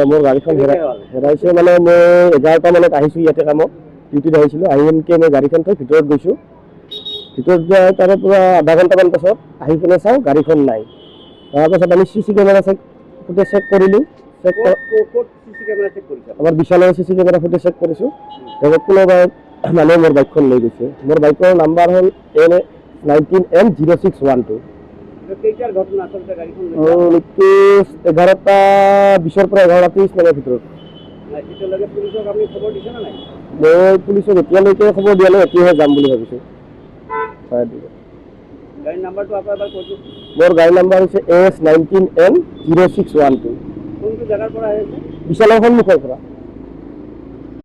মোৰ গাড়ীখন হেৰাইছে মানে মই 11টা মানত আহিছোঁ ইয়াতে কামত ডিউটিত আহিছিলোঁ আহি এনেকৈ মই গাড়ীখন থৈ ভিতৰত গৈছোঁ ভিতৰত যোৱা তাৰে পৰা আধা ঘণ্টামান পাছত আহি কিনে চাওঁ গাড়ীখন নাই তাৰপাছত আমি CC কেমেৰা ফুটেজ চেক কৰিলোঁ আমাৰ বিশালৰ CC কেমেৰা ফুটেজ চেক কৰিছোঁ তাৰপিছত কোনোবাই মানে মোৰ বাইকখন লৈ গৈছে মোৰ বাইকৰ নাম্বাৰ হ'ল N19M0612 মৃত্যু 11টা 20 পৰা 11:30 মানৰ ভিতৰত মই পুলিচক এতিয়ালৈকে খবৰ দিয়া নাই এতিয়াহে যাম বুলি ভাবিছোঁ মোৰ গাড়ী নাম্বাৰ হৈছে S19M0612 বিশালৰ সন্মুখৰ পৰা